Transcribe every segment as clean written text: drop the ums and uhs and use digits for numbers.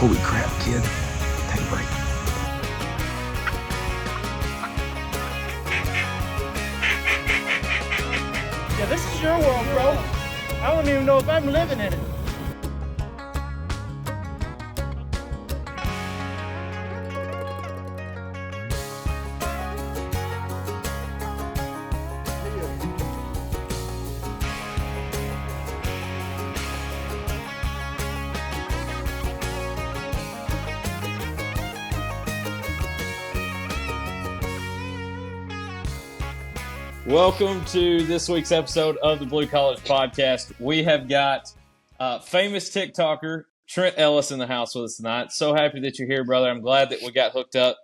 Holy crap, kid. Take a break. Yeah, this is your world, bro. I don't even know if I'm living in it. Welcome to this week's episode of the Blue Collars podcast. We have got famous TikToker Trent Ellis in the house with us tonight. So happy that you're here, brother. I'm glad that we got hooked up,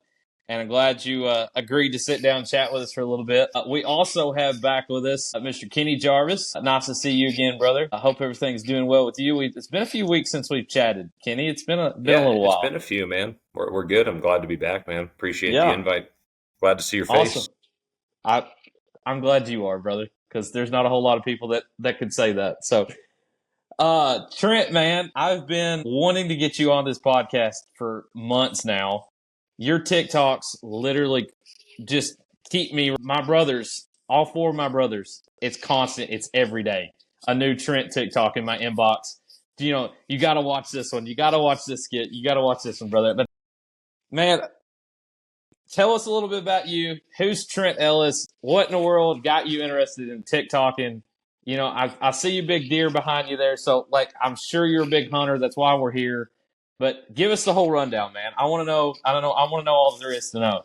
and I'm glad you agreed to sit down and chat with us for a little bit. We also have back with us Mr. Kenny Jarvis. Nice to see you again, brother. I hope everything's doing well with you. It's been a few weeks since we've chatted, Kenny. It's been a little while. It's been a few, man. We're good. I'm glad to be back, man. Appreciate the Yeah. invite. Glad to see your face. Awesome. I'm glad you are, brother, because there's not a whole lot of people that could say that. So, Trent, man, I've been wanting to get you on this podcast for months now. Your TikToks literally just keep me, my brothers, all four of my brothers, it's constant. It's every day. A new Trent TikTok in my inbox. You know, you got to watch this one. You got to watch this skit. You got to watch this one, brother. But, man, tell us a little bit about you. Who's Trent Ellis? What in the world got you interested in TikToking? You know, I see you big deer behind you there. So, I'm sure you're a big hunter. That's why we're here. But give us the whole rundown, man. I want to know. I want to know all there is to know.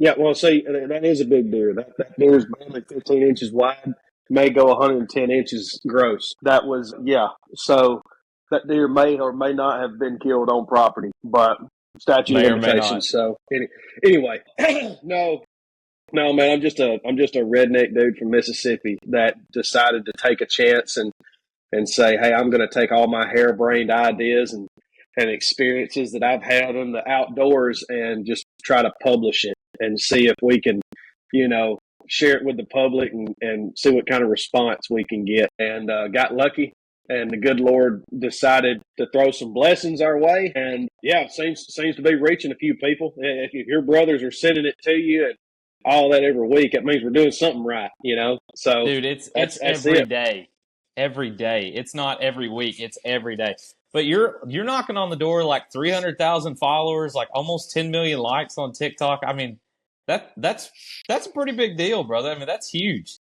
Yeah, well, see, that is a big deer. That deer is mainly 15 inches wide, may go 110 inches gross. That was, yeah. So that deer may or may not have been killed on property, but statute of limitations. So anyway, no, man, I'm just a redneck dude from Mississippi that decided to take a chance and say, hey, I'm going to take all my harebrained ideas and experiences that I've had in the outdoors and just try to publish it and see if we can, share it with the public and see what kind of response we can get. And got lucky. And the good Lord decided to throw some blessings our way. And yeah, it seems to be reaching a few people. If your brothers are sending it to you and all that every week, it means we're doing something right, So, dude, it's every day. Every day. It's not every week. It's every day. But you're knocking on the door like 300,000 followers, like almost 10 million likes on TikTok. I mean, that's a pretty big deal, brother. I mean, that's huge.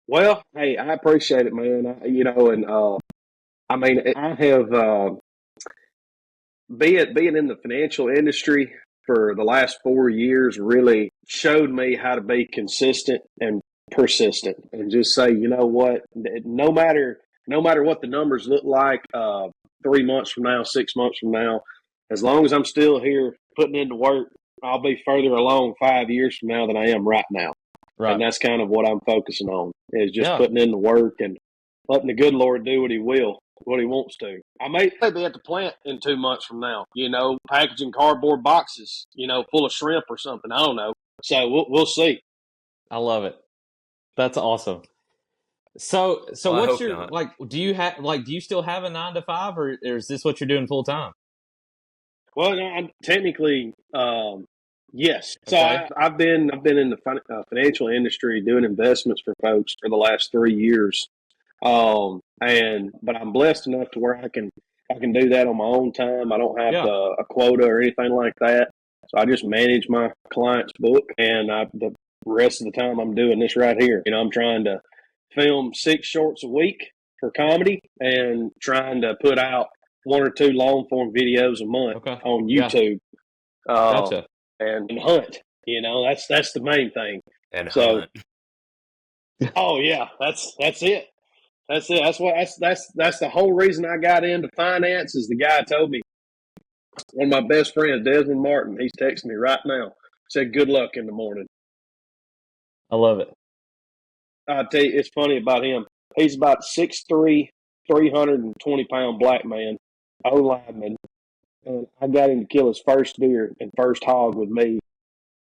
Well, hey, I appreciate it, man. I have being in the financial industry for the last 4 years really showed me how to be consistent and persistent, and just say, you know what, no matter what the numbers look like 3 months from now, 6 months from now, as long as I'm still here putting in the work, I'll be further along 5 years from now than I am right now. Right. And that's kind of what I'm focusing on, is just putting in the work and letting the good Lord do what he wants to. I may be at the plant in 2 months from now, packaging cardboard boxes, full of shrimp or something. I don't know. So we'll see. I love it. That's awesome. So what's your, do you still have a 9 to 5 or is this what you're doing full time? Well, no, technically, yes. So okay. I've been in the financial industry doing investments for folks for the last 3 years. But I'm blessed enough to where I can do that on my own time. I don't have a quota or anything like that. So I just manage my client's book, and the rest of the time I'm doing this right here. I'm trying to film 6 shorts a week for comedy and trying to put out 1 or 2 long form videos a month on YouTube. Yeah. Gotcha. And hunt. That's the main thing. And hunt. Oh yeah, that's it. That's it. That's the whole reason I got into finance. Is the guy told me, one of my best friends, Desmond Martin, he's texting me right now, said good luck in the morning. I love it. I'll tell you, it's funny about him. He's about 6'3", 320-pound black man, O-lineman. And I got him to kill his first deer and first hog with me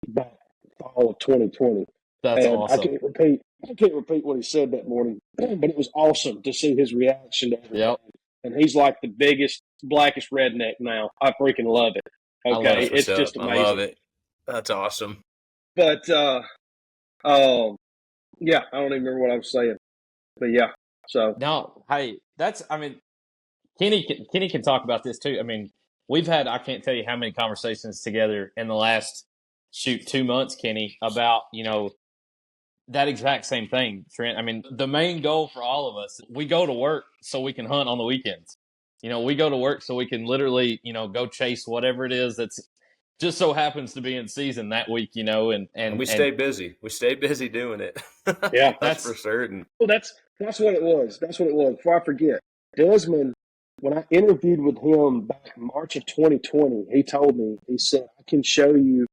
back fall of 2020. That's awesome. I can't repeat what he said that morning, but it was awesome to see his reaction to everything. Yep. And he's like the biggest blackest redneck now. I freaking love it. Okay, That's what's it's just up. I amazing. love it. That's awesome. But yeah, I don't even remember what I was saying. But yeah, so No, hey, Kenny can talk about this too. I mean, we've had I can't tell you how many conversations together in the last 2 months, Kenny, about that exact same thing, Trent. I mean, the main goal for all of us, we go to work so we can hunt on the weekends. We go to work so we can literally, go chase whatever it is that's just so happens to be in season that week, And we stay busy. We stay busy doing it. yeah, That's for certain. well, that's what it was. That's what it was. Before I forget, Desmond, when I interviewed with him back March of 2020, he told me, he said, I can show you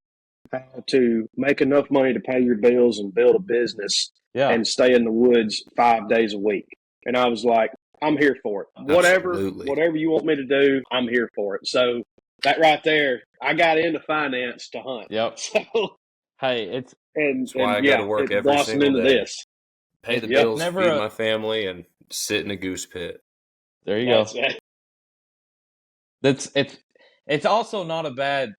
how to make enough money to pay your bills and build a business yeah, and stay in the woods 5 days a week. And I was like, I'm here for it. Absolutely. Whatever you want me to do, I'm here for it. So that right there, I got into finance to hunt. yep. So Hey, That's why I go to work it every blossomed single into day. this. Pay the Yep. bills, feed my family, and sit in a goose pit. there you go. It's also not a bad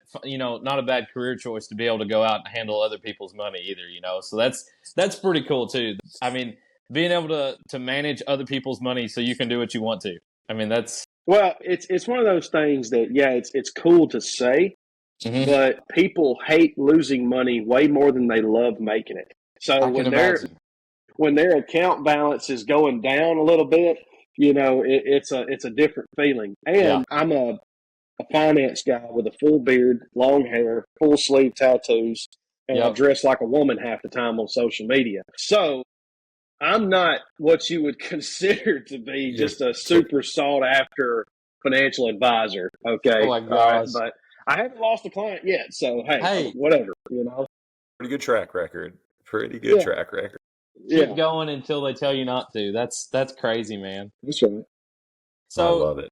career choice to be able to go out and handle other people's money either, So that's pretty cool too. I mean, being able to manage other people's money so you can do what you want to. I mean, that's Well, it's one of those things that it's cool to say, but people hate losing money way more than they love making it. So I can imagine. when their account balance is going down a little bit, it's a different feeling. And I'm a finance guy with a full beard, long hair, full sleeve tattoos, and I dress like a woman half the time on social media. So I'm not what you would consider to be just a super sought after financial advisor. Okay. Oh my gosh. But I haven't lost a client yet. So, hey, whatever, Pretty good track record. Track record. Keep going until they tell you not to. That's crazy, man. That's right. So I love it.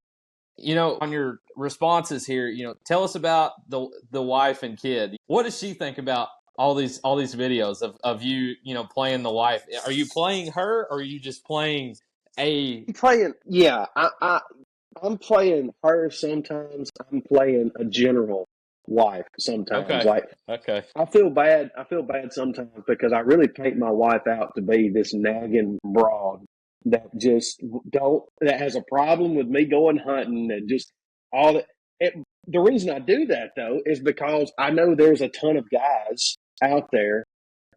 On your responses here, tell us about the wife and kid. What does she think about all these videos of you, playing the wife? Are you playing her, or are you just playing I'm playing? Yeah, I'm playing her sometimes. I'm playing a general wife sometimes. Okay. I feel bad. I feel bad sometimes because I really paint my wife out to be this nagging broad that just that has a problem with me going hunting and just all that. The reason I do that though is because I know there's a ton of guys out there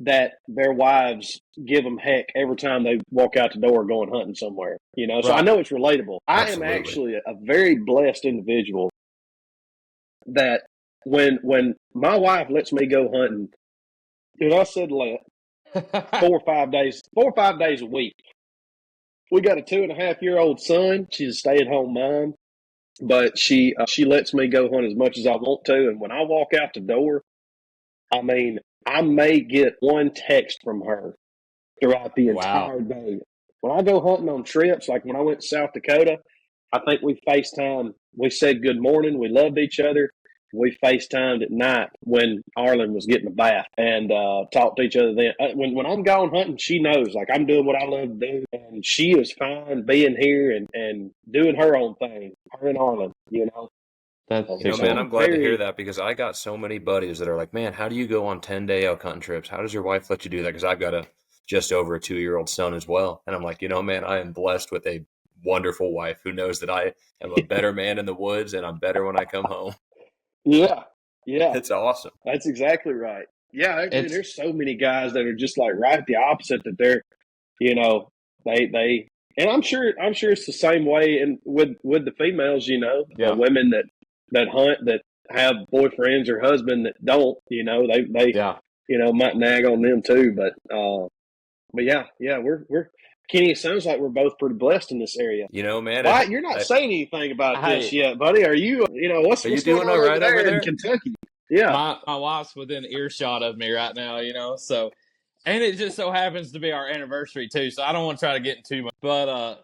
that their wives give them heck every time they walk out the door going hunting somewhere, So I know it's relatable. Absolutely. I am actually a very blessed individual that when my wife lets me go hunting, I said 4 or 5 days a week. We got a 2.5-year-old son. She's a stay-at-home mom, but she lets me go hunt as much as I want to. And when I walk out the door, I mean, I may get one text from her throughout the entire day. When I go hunting on trips, like when I went to South Dakota, I think we FaceTime. We said good morning. We loved each other. We FaceTimed at night when Arlen was getting a bath and talked to each other then. When I'm gone hunting, she knows, like, I'm doing what I love to do. And she is fine being here and doing her own thing, her and Arlen, That's man, I'm glad to hear that because I got so many buddies that are like, man, how do you go on 10-day elk hunting trips? How does your wife let you do that? Because I've got just over a 2-year-old son as well. And I'm like, man, I am blessed with a wonderful wife who knows that I am a better man in the woods and I'm better when I come home. Yeah. It's awesome. That's exactly right. Yeah, there's so many guys that are just like right the opposite, that they're, they and I'm sure it's the same way with the females, the women that hunt, that have boyfriends or husband that don't, they might nag on them too, but yeah, we're Kenny, it sounds like we're both pretty blessed in this area. Man. Why, you're not saying anything about this yet, buddy. Are you, what's you going doing on all right over there in Kentucky? Yeah. My wife's within earshot of me right now, so, and it just so happens to be our anniversary too, so I don't want to try to get into too much, but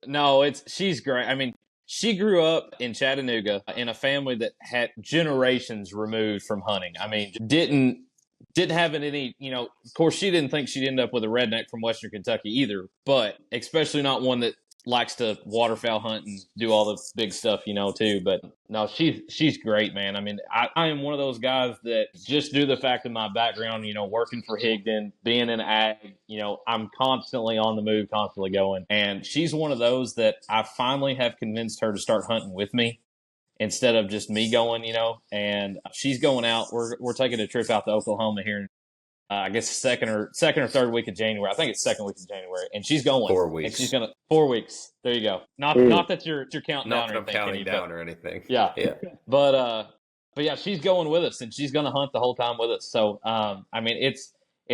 no, she's great. I mean, she grew up in Chattanooga in a family that had generations removed from hunting. I mean, didn't have any, of course, she didn't think she'd end up with a redneck from Western Kentucky either, but especially not one that likes to waterfowl hunt and do all the big stuff, too. But no, she's great, man. I mean, I am one of those guys that just due to the fact of my background, working for Higdon, being in ag, I'm constantly on the move, constantly going. And she's one of those that I finally have convinced her to start hunting with me instead of just me going, and she's going out. We're taking a trip out to Oklahoma here in I guess second or third week of January. I think it's second week of January, and she's going 4 weeks. And she's gonna 4 weeks. There you go. Not that you're counting Not down that or I'm anything, counting Kenny, down or anything. Yeah, yeah. But yeah, she's going with us, and she's gonna hunt the whole time with us. So I mean, it's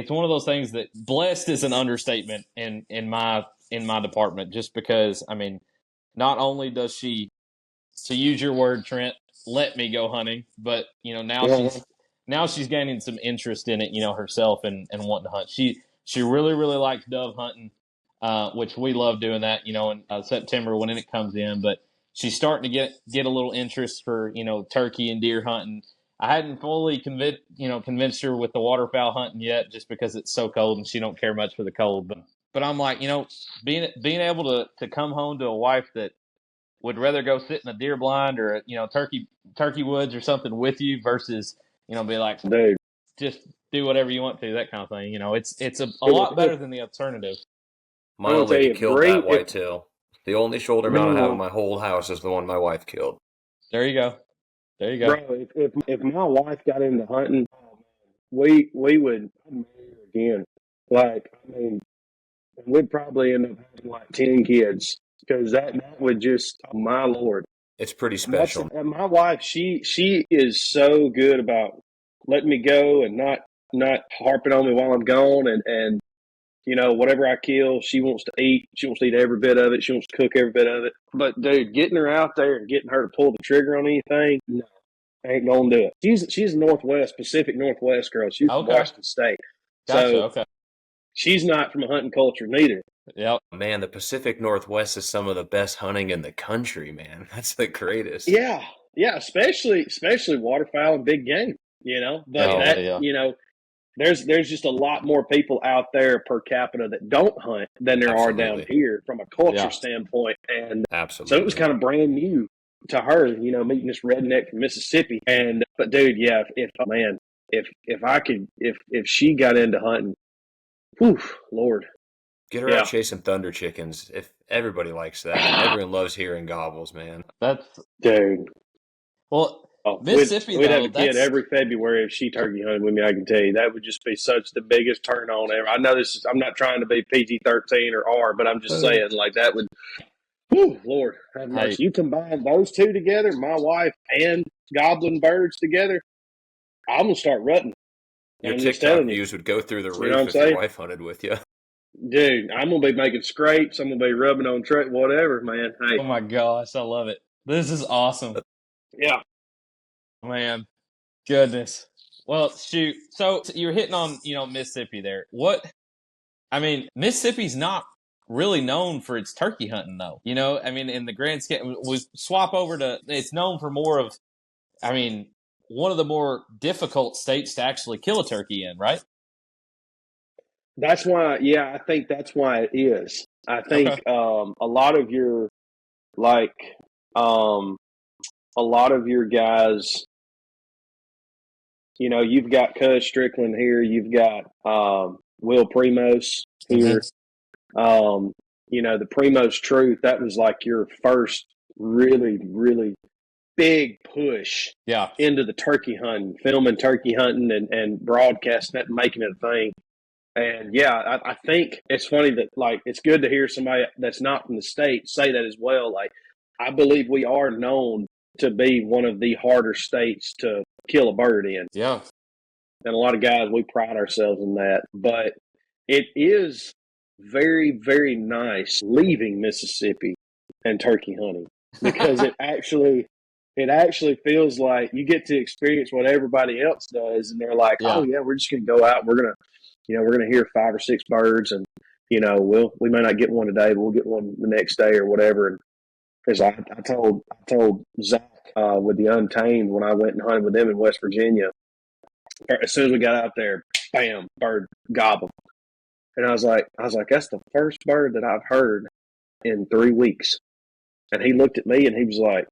one of those things that blessed is an understatement in my department, just because I mean, not only does she, to use your word, Trent, let me go hunting, but now she's gaining some interest in it, herself and wanting to hunt. She really, really likes dove hunting, which we love doing that, in September when it comes in. But she's starting to get a little interest for, turkey and deer hunting. I hadn't fully convinced her with the waterfowl hunting yet, just because it's so cold and she don't care much for the cold. But I'm like, being able to come home to a wife that would rather go sit in a deer blind or turkey woods or something with you versus be like, Dude, just do whatever you want to, that kind of thing. It's a lot better than the alternative. My I'm old gonna tell lady you, killed that whitetail. The only shoulder mount I have in No. my whole house is the one my wife killed. There you go. Bro, if my wife got into hunting, we would I'd marry her again. Like, I mean, we'd probably end up having like 10 kids because that would just, oh, my Lord. It's pretty And that's, special. and my wife, she is so good about letting me go and not harping on me while I'm gone. And whatever I kill, she wants to eat. She wants to eat every bit of it. She wants to cook every bit of it. But dude, getting her out there and getting her to pull the trigger on anything, no, ain't gonna do it. She's a Pacific Northwest girl. She's from Okay. Washington State. Gotcha. So Okay. she's not from a hunting culture neither. Yep. Man, the Pacific Northwest is some of the best hunting in the country, man. That's the greatest. Yeah, especially waterfowl and big game. But there's just a lot more people out there per capita that don't hunt than there are down Absolutely. here from a culture standpoint. And Absolutely. so it was kind of brand new to her, meeting this redneck from Mississippi. But dude, yeah, if she got into hunting, whew, Lord. Get her out chasing thunder chickens. If everybody likes that. Everyone loves hearing gobbles, man. That's dude. Well, Mississippi, we'd though, have a kid every February if she turkey hunted with me. I can tell you that would just be such the biggest turn on ever. I know I'm not trying to be PG-13 or R, but I'm just saying like that would. Whew, Lord have mercy. You combine those two together, my wife and goblin birds together, I'm gonna start rutting. Your TikTok views would go through the roof if your wife hunted with you. Dude, I'm gonna be making scrapes. I'm gonna be rubbing on whatever, man. Hey. Oh my gosh, I love it. This is awesome. Yeah. Man, goodness. Well, shoot. So you're hitting on, Mississippi there. Mississippi's not really known for its turkey hunting, though. In the grand scheme, we swap over to, it's known for more of, one of the more difficult states to actually kill a turkey in, right? That's why, I think that's why it is. I think a lot of your, a lot of your guys, you've got Cuz Strickland here, you've got Will Primos here. Mm-hmm. The Primos Truth, that was like your first really, really big push into the turkey hunting, filming turkey hunting and broadcasting it and making it a thing. And I think it's funny that it's good to hear somebody that's not from the state say that as well. Like, I believe we are known to be one of the harder states to kill a bird in. Yeah. And a lot of guys, we pride ourselves in that. But it is very, very nice leaving Mississippi and turkey hunting because it actually feels like you get to experience what everybody else does. And they're like, oh yeah, we're just going to go out. We're going to hear 5 or 6 birds and, we may not get one today, but we'll get one the next day or whatever. And because I told Zach with the Untamed when I went and hunted with them in West Virginia, as soon as we got out there, bam, bird gobble. And I was like, that's the first bird that I've heard in 3 weeks. And he looked at me and he was like,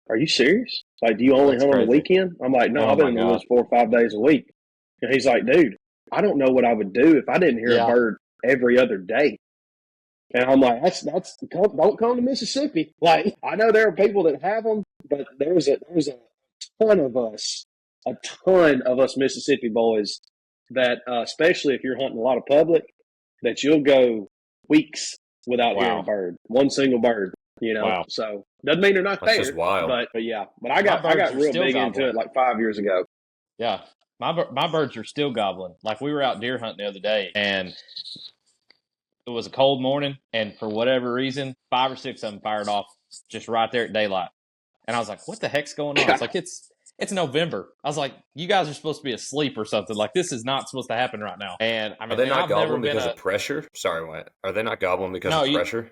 "Are you serious? Like, do you only That's hunt on the crazy. weekend?" I'm like, "No, Oh I've been my in the God. woods 4 or 5 days a week." And he's like, "Dude, I don't know what I would do if I didn't hear a Yeah. bird every other day." And I'm like, don't come to Mississippi. Like, I know there are people that have them, but there's a ton of us, a ton of us Mississippi boys that, especially if you're hunting a lot of public, that you'll go weeks without hearing a Wow. bird, one single bird. Wow. So doesn't mean they're not That's there. just wild. But yeah, but I My got birds are real still big gobbling. into it like 5 years ago. Yeah. My birds are still gobbling. Like, we were out deer hunting the other day, and it was a cold morning, and for whatever reason, 5 or 6 of them fired off just right there at daylight. And I was like, what the heck's going on? It's like, it's November. I was like, you guys are supposed to be asleep or something. Like, this is not supposed to happen right now. And I mean, Are they not I've never gobbling been because of pressure? Sorry, what? Are they not gobbling because No, of pressure?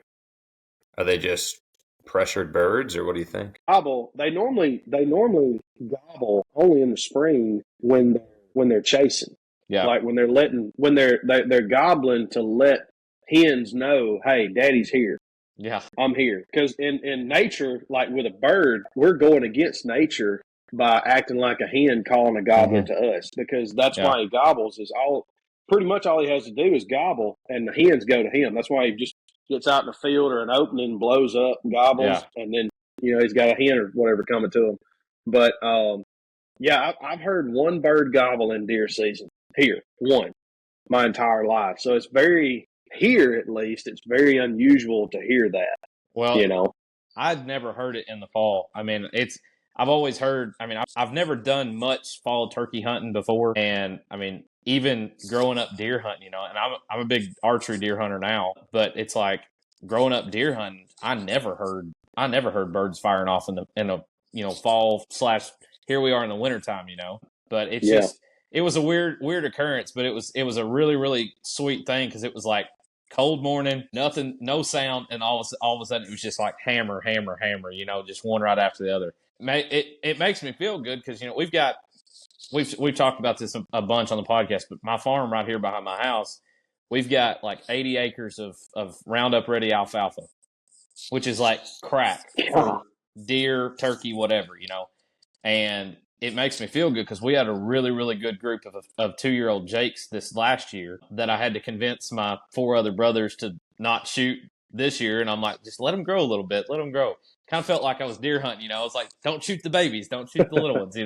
Are they just pressured birds, or what do you think? Gobble. They normally gobble only in the spring when they're chasing. Yeah. Like when they're gobbling to let hens know, hey, daddy's here. Yeah. I'm here. Because in nature, like with a bird, we're going against nature by acting like a hen calling a gobbler to us, because that's why he gobbles. Is pretty much all he has to do is gobble, and the hens go to him. That's why he just gets out in the field or an opening, blows up, gobbles, and then he's got a hen or whatever coming to him. But yeah, I've heard one bird gobble in deer season here, one, my entire life. So it's here at least, it's very unusual to hear that. Well, I'd never heard it in the fall. I mean, I've always heard, I mean, I've never done much fall turkey hunting before. And I mean, even growing up deer hunting, and I'm a big archery deer hunter now, but it's like growing up deer hunting, I never heard birds firing off in a fall / here we are in the wintertime, but it's just, it was a weird occurrence, but it was a really, really sweet thing. 'Cause it was like, cold morning, nothing, no sound, and all of a sudden it was just like hammer, hammer, hammer. Just one right after the other. It makes me feel good because we've talked about this a bunch on the podcast, but my farm right here behind my house, we've got like 80 acres of Roundup Ready alfalfa, which is like crack for deer, turkey, whatever, and it makes me feel good because we had a really, really good group of 2-year-old Jakes this last year that I had to convince my 4 other brothers to not shoot this year. And I'm like, just let them grow a little bit. Let them grow. Kind of felt like I was deer hunting, I was like, don't shoot the babies. Don't shoot the little ones,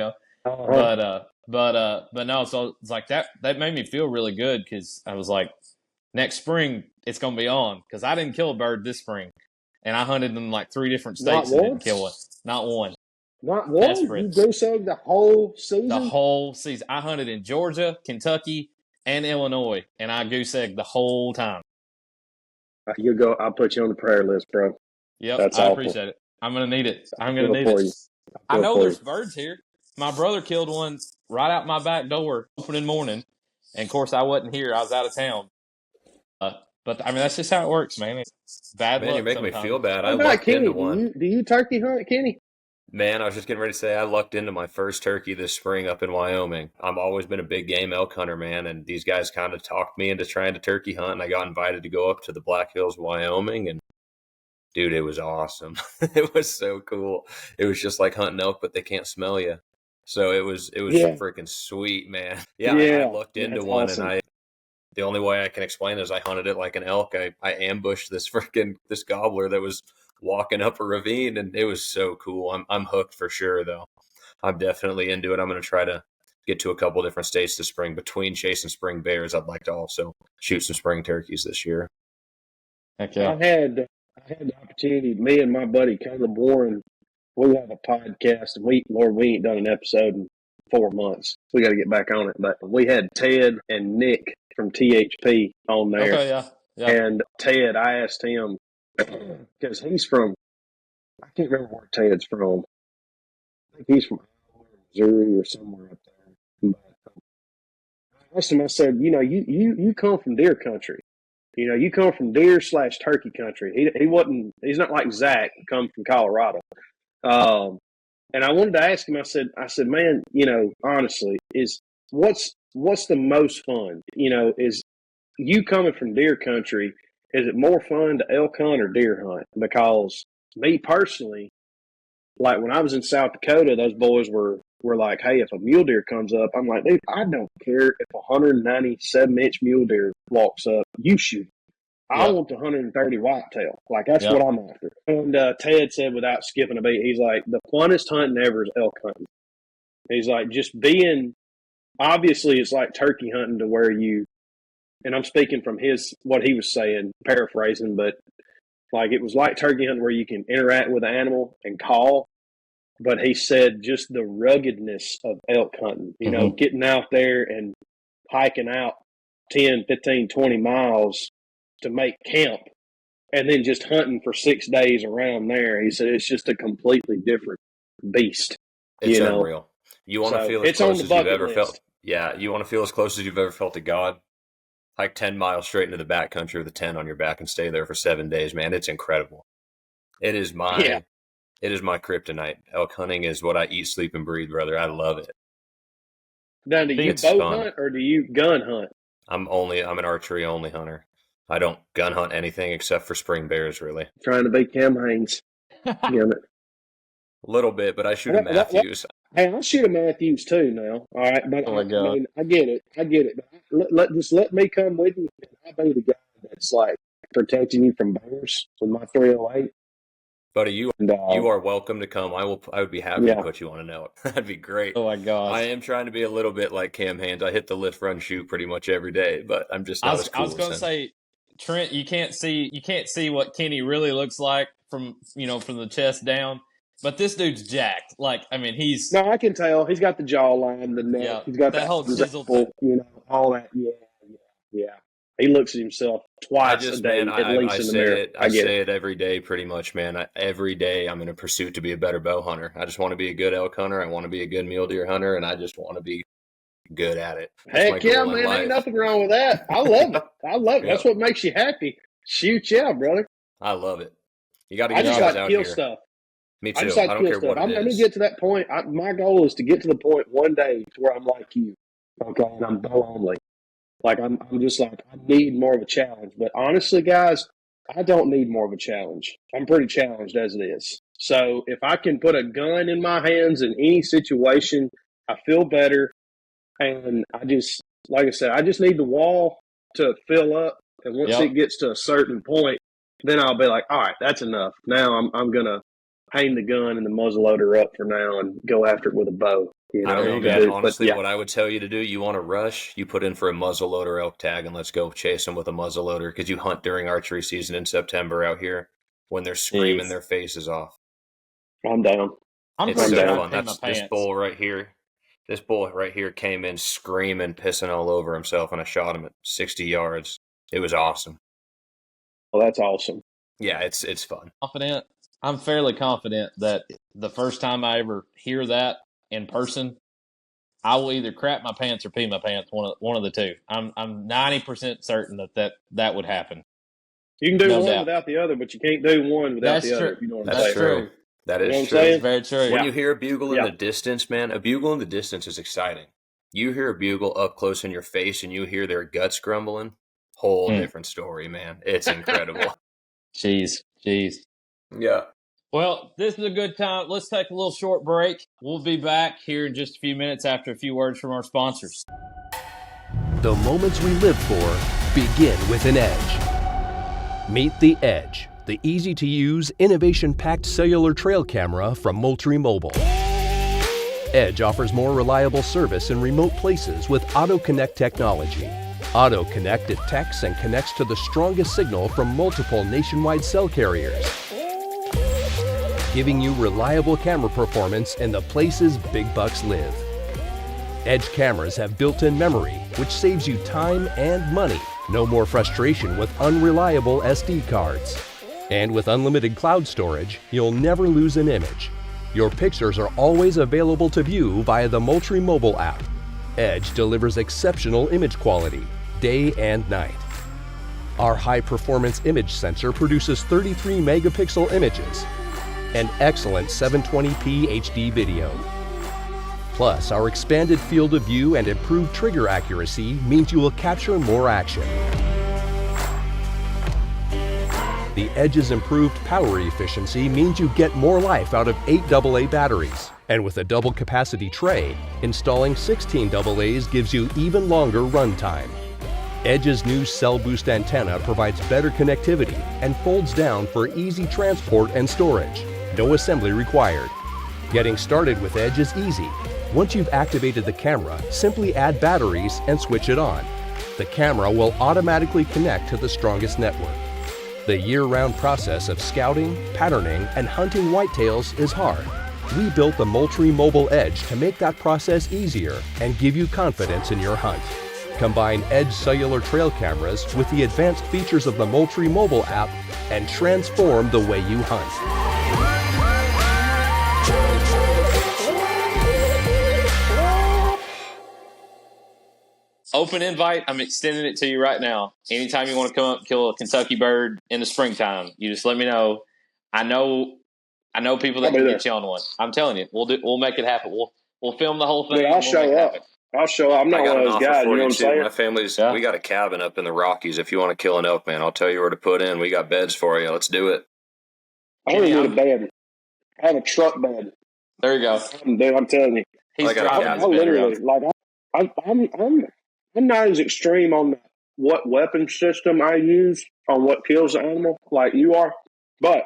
But no, so it's like that made me feel really good because I was like, next spring it's going to be on, because I didn't kill a bird this spring. And I hunted in like 3 different states and didn't kill one. Not one. Not one? Desperate. You goose egg the whole season? The whole season. I hunted in Georgia, Kentucky, and Illinois, and I goose egged the whole time. You go. I'll put you on the prayer list, bro. Yep, That's I awful. appreciate it. I'm going to need it. I'm going to need it. I know there's birds here. My brother killed one right out my back door opening morning, and of course I wasn't here. I was out of town. But I mean, that's just how it works, man. It's bad luck. Man, you're making sometimes. me feel bad. I How about lucked Kenny? into one. Do you turkey hunt, Kenny? Man, I was just getting ready to say I lucked into my first turkey this spring up in Wyoming. I've always been a big game elk hunter, man, and these guys kind of talked me into trying to turkey hunt, and I got invited to go up to the Black Hills, Wyoming, and dude, it was awesome. It was so cool. It was just like hunting elk, but they can't smell you. So it was freaking sweet, man. Yeah, I lucked into one, awesome. And the only way I can explain it is I hunted it like an elk. I ambushed this gobbler that was walking up a ravine, and it was so cool. I'm hooked for sure, though. I'm definitely into it. I'm going to try to get to a couple different states this spring. Between chasing spring bears, I'd like to also shoot some spring turkeys this year. Heck yeah. I had the opportunity. Me and my buddy Caleb Warren, we have a podcast, and we ain't done an episode in 4 months. We got to get back on it. But we had Ted and Nick from THP on there. Okay, yeah. And Ted, I asked him, because he's from, I can't remember where Ted's from. I think he's from Iowa, Missouri, or somewhere up there. But I asked him, I said, you come from deer country. You come from deer / turkey country. He's not like Zach, who come from Colorado. And I wanted to ask him, I said, man, honestly, what's the most fun? Is you coming from deer country is it more fun to elk hunt or deer hunt? Because me personally, like when I was in South Dakota, those boys were like, hey, if a mule deer comes up, I'm like, dude, I don't care if a 197-inch mule deer walks up, you shoot. I Yep. want the 130 whitetail. Like, that's Yep. what I'm after. And Ted said, without skipping a beat, he's like, the funnest hunting ever is elk hunting. He's like, just being, obviously, it's like turkey hunting to where you, and I'm speaking from what he was saying, paraphrasing, but like it was like turkey hunting where you can interact with the animal and call. But he said just the ruggedness of elk hunting, you know, getting out there and hiking out 10, 15, 20 miles to make camp and then just hunting for 6 days around there. He said it's just a completely different beast. It's you know? unreal. You want to So, feel as it's on close the as you've bucket ever list. felt. Yeah, you want to feel as close as you've ever felt to God. Hike 10 miles straight into the backcountry with a tent on your back and stay there for 7 days, man. It's incredible. It is my kryptonite. Elk hunting is what I eat, sleep, and breathe, brother. I love it. Now, do you It's bow fun. hunt or do you gun hunt? I'm an archery only hunter. I don't gun hunt anything except for spring bears, really. Trying to be Cam Haynes. Damn it. A little bit, but I shoot a Matthews. Hey, I'll shoot a Matthews too now. All right, but Oh my I God. mean, I get it. But just let me come with you. And I'll be the guy that's like protecting you from bears with my 308. Buddy, you And, are welcome to come. I would be happy Yeah. to put you on a note. That'd be great. Oh my gosh. I am trying to be a little bit like Cam Haynes. I hit the lift, run, shoot pretty much every day, but I'm just not as cool I was going to as him. say, Trent, you can't see what Kenny really looks like from the chest down. But this dude's jacked. Like, I mean, he's no, I can tell. He's got the jawline, the neck. Yeah, He's got that whole chiseled apple, thing. all that. Yeah. He looks at himself twice a day, man, at least I in the say mirror. it. I say it every day, pretty much, man. Every day, I'm in a pursuit to be a better bow hunter. I just want to be a good elk hunter. I want to be a good mule deer hunter, and I just want to be good at it. That's my Heck yeah, goal in man! life. Ain't nothing wrong with that. I love it. Yep. That's what makes you happy. Shoot, yeah, brother. I love it. You got to I get just guys like to out kill here. stuff. Me too. I just like I to don't kill care stuff. what I'm it going to is. get to that point. My goal is to get to the point one day to where I'm like you, okay? And I'm bow only. Like I'm just like I need more of a challenge. But honestly, guys, I don't need more of a challenge. I'm pretty challenged as it is. So if I can put a gun in my hands in any situation, I feel better. And I just, like I said, I just need the wall to fill up. And once Yep. it gets to a certain point, then I'll be like, all right, that's enough. Now I'm going to hang the gun and the muzzleloader up for now and go after it with a bow. I don't know, you man. go. Honestly, But, yeah. what I would tell you to do, you want to rush, you put in for a muzzleloader elk tag, and let's go chase them with a muzzleloader because you hunt during archery season in September out here when they're screaming Jeez. their faces off. I'm down. I'm It's pretty so sure fun. I'd pee my This pants. bull right here. This bull right here came in screaming, pissing all over himself, and I shot him at 60 yards. It was awesome. Well, that's awesome. Yeah, it's fun. Confident. I'm fairly confident that the first time I ever hear that in person, I will either crap my pants or pee my pants. One of the two. I'm 90% certain that would happen. You can do No one doubt. without the other, but you can't do one without That's the other. true. If you know what I'm That's saying. true. That You know is what I'm true. saying? It's very true. When Yeah. you hear a bugle in Yeah. the distance, man, a bugle in the distance is exciting. You hear a bugle up close in your face and you hear their guts grumbling. Whole different story, man. It's incredible. Jeez. Yeah. Well, this is a good time. Let's take a little short break. We'll be back here in just a few minutes after a few words from our sponsors. The moments we live for begin with an Edge. Meet the Edge, the easy-to-use, innovation-packed cellular trail camera from Moultrie Mobile. Edge offers more reliable service in remote places with AutoConnect technology. AutoConnect detects and connects to the strongest signal from multiple nationwide cell carriers, giving you reliable camera performance in the places big bucks live. Edge cameras have built-in memory, which saves you time and money. No more frustration with unreliable SD cards. And with unlimited cloud storage, you'll never lose an image. Your pictures are always available to view via the Moultrie mobile app. Edge delivers exceptional image quality, day and night. Our high-performance image sensor produces 33 megapixel images and excellent 720p HD video. Plus, our expanded field of view and improved trigger accuracy means you will capture more action. The Edge's improved power efficiency means you get more life out of 8 AA batteries. And with a double capacity tray, installing 16 AA's gives you even longer run time. Edge's new Cell Boost antenna provides better connectivity and folds down for easy transport and storage. No assembly required. Getting started with Edge is easy. Once you've activated the camera, simply add batteries and switch it on. The camera will automatically connect to the strongest network. The year-round process of scouting, patterning, and hunting whitetails is hard. We built the Moultrie Mobile Edge to make that process easier and give you confidence in your hunt. Combine Edge cellular trail cameras with the advanced features of the Moultrie mobile app and transform the way you hunt. Open invite. I'm extending it to you right now. Anytime you want to come up and kill a Kentucky bird in the springtime, you just let me know. I know people that can get you on one. I'm telling you, we'll make it happen. We'll film the whole thing. Dude, I'll show up. I'll show up. I'm not one of those guys. You know what I'm saying? My family's, we got a cabin up in the Rockies. If you want to kill an elk, man, I'll tell you where to put in. We got beds for you. Let's do it. I don't need a bed. I have a truck bed. There you go. Dude, I'm telling you. I literally, like, I'm not as extreme on what weapon system I use on what kills the animal like you are. But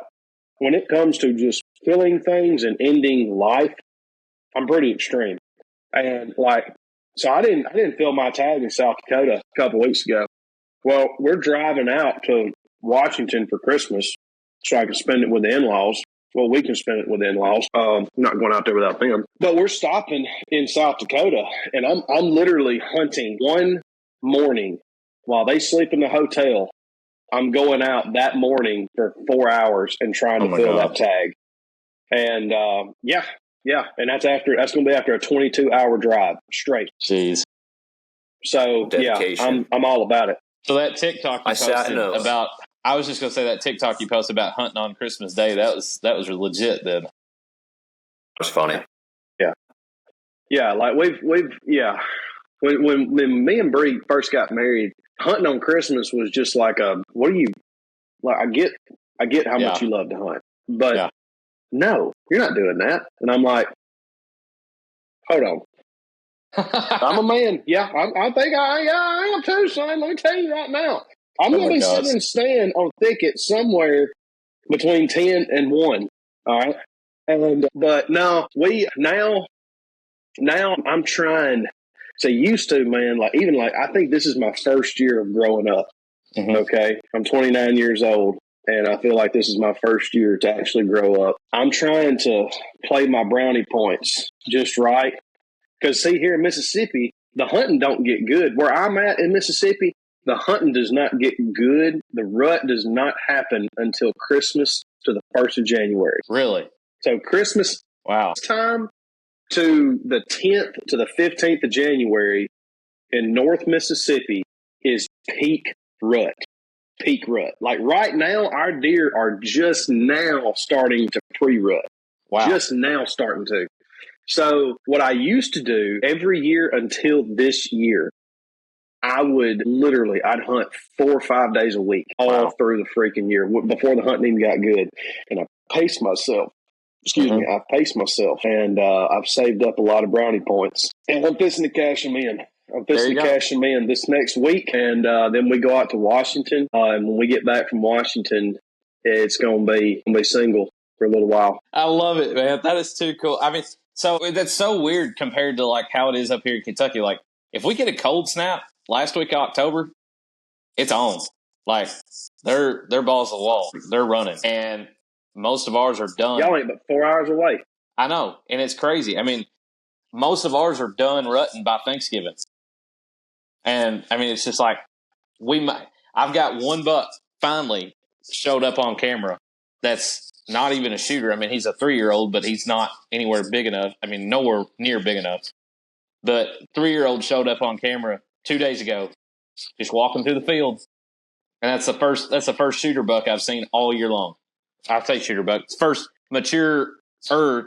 when it comes to just killing things and ending life, I'm pretty extreme. And so I didn't fill my tag in South Dakota a couple weeks ago. Well, we're driving out to Washington for Christmas so I can spend it with the in-laws. Well, we can spend it with the in-laws. I'm not going out there without them. But we're stopping in South Dakota, and I'm literally hunting one morning while they sleep in the hotel. I'm going out that morning for 4 hours and trying to fill that tag. And and that's going to be after a 22-hour drive straight. Jeez. So dedication. I'm all about it. So that TikTok you posted about, I was just going to say that TikTok you posted about hunting on Christmas Day, that was legit then. It was funny. Yeah. Like when me and Bree first got married, hunting on Christmas was just like I get how much you love to hunt, but no, you're not doing that. And I'm like, hold on. I'm a man. Yeah, I think I am too, son. Let me tell you right now. I'm going to be sitting in stand on a thicket somewhere between 10 and 1. All right. But no, now I'm trying to used to, man, I think this is my first year of growing up. Mm-hmm. Okay. I'm 29 years old. And I feel like this is my first year to actually grow up. I'm trying to play my brownie points just right. Because, see, here in Mississippi, the hunting don't get good. Where I'm at in Mississippi, the hunting does not get good. The rut does not happen until Christmas to the 1st of January. Really? So Christmas time to the 10th to the 15th of January in North Mississippi is peak rut. Peak rut. Like right now, our deer are just now starting to pre-rut. Wow. Just now starting to. So what I used to do every year until this year, I'd hunt 4 or 5 days a week all through the freaking year before the hunting even got good. And I paced myself. I paced myself, and I've saved up a lot of brownie points. And I'm fixing to cash them in. This next week, and then we go out to Washington. And when we get back from Washington, it's going to be single for a little while. I love it, man. That is too cool. I mean, so that's so weird compared to like how it is up here in Kentucky. Like, if we get a cold snap last week of October, it's on. Like, they're balls to the wall. They're running, and most of ours are done. Y'all ain't but 4 hours away. I know, and it's crazy. I mean, most of ours are done rutting by Thanksgiving. And, I mean, it's just like, I've got one buck finally showed up on camera that's not even a shooter. I mean, he's a 3-year-old, but he's not anywhere big enough. I mean, nowhere near big enough. But 3-year-old showed up on camera 2 days ago, just walking through the field. And that's the first shooter buck I've seen all year long. I'll say shooter buck. It's first mature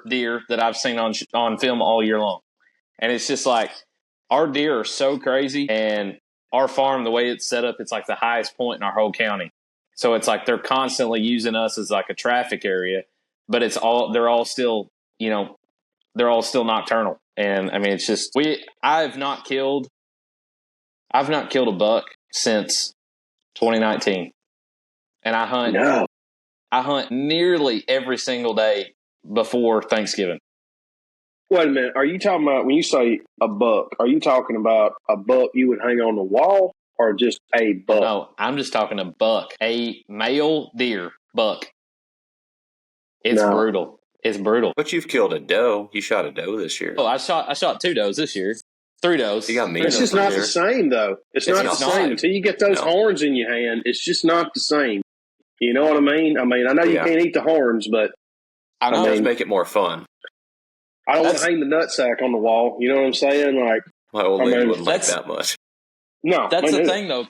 deer that I've seen on film all year long. And it's just like, our deer are so crazy, and our farm, the way it's set up, it's like the highest point in our whole county. So it's like they're constantly using us as like a traffic area, but they're all still, they're all still nocturnal. And I mean, it's just, I've not killed a buck since 2019. And I hunt nearly every single day before Thanksgiving. Wait a minute. Are you talking about, when you say a buck, are you talking about a buck you would hang on the wall or just a buck? No, I'm just talking a buck, a male deer buck. It's brutal. It's brutal. But you've killed a doe. You shot a doe this year. Oh, I shot 2 does this year. 3 does. You got me. It's just not the same, though. It's not the same. Until you get those horns in your hand, it's just not the same. You know what I mean? I know you can't eat the horns, but I know. It does make it more fun. I don't want to hang the nutsack on the wall. You know what I'm saying? Like, my old lady wouldn't like that much. No, that's the thing, though.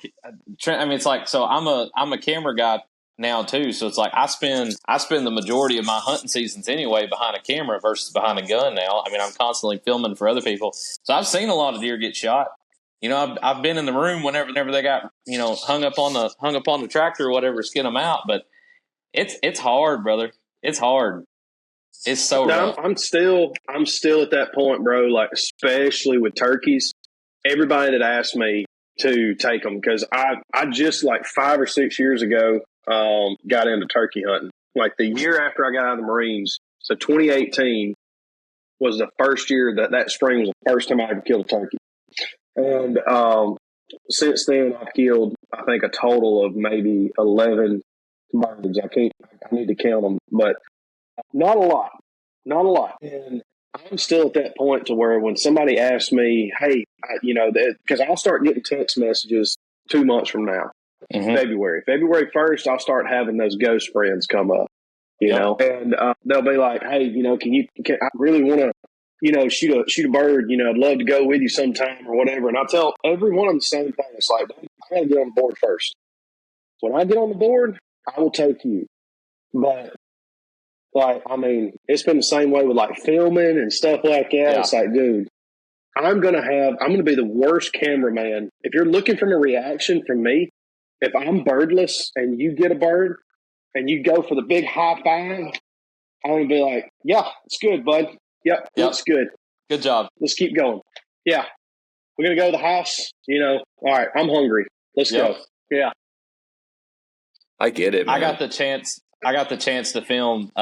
Trent, I mean, it's like, so I'm a camera guy now too, so it's like I spend the majority of my hunting seasons anyway behind a camera versus behind a gun now. I mean, I'm constantly filming for other people, so I've seen a lot of deer get shot. I've been in the room whenever they got hung up on the tractor or whatever, skin them out. But it's hard, brother. It's hard. It's so rough. I'm still at that point, bro. Like, especially with turkeys, everybody that asked me to take them, because I just like 5 or 6 years ago got into turkey hunting. Like the year after I got out of the Marines, so 2018 was the first year that spring was the first time I ever killed a turkey. And since then, I've killed, I think, a total of maybe 11 birds. I need to count them, but not a lot. And I'm still at that point to where when somebody asks me, hey, because I'll start getting text messages 2 months from now, February 1st, I'll start having those ghost friends come up, you know, and they'll be like, hey, I really want to, shoot a bird, I'd love to go with you sometime or whatever. And I'll tell every one of them the same thing. It's like, I got to get on the board first. When I get on the board, I will take you. But like, I mean, it's been the same way with like filming and stuff like that. Yeah. It's like, dude, I'm going to be the worst cameraman. If you're looking for a reaction from me, if I'm birdless and you get a bird and you go for the big high five, I'm going to be like, yeah, it's good, bud. Yep, it's good. Good job. Let's keep going. Yeah. We're going to go to the house. All right, I'm hungry. Let's go. Yeah. I get it, man. I got the chance to film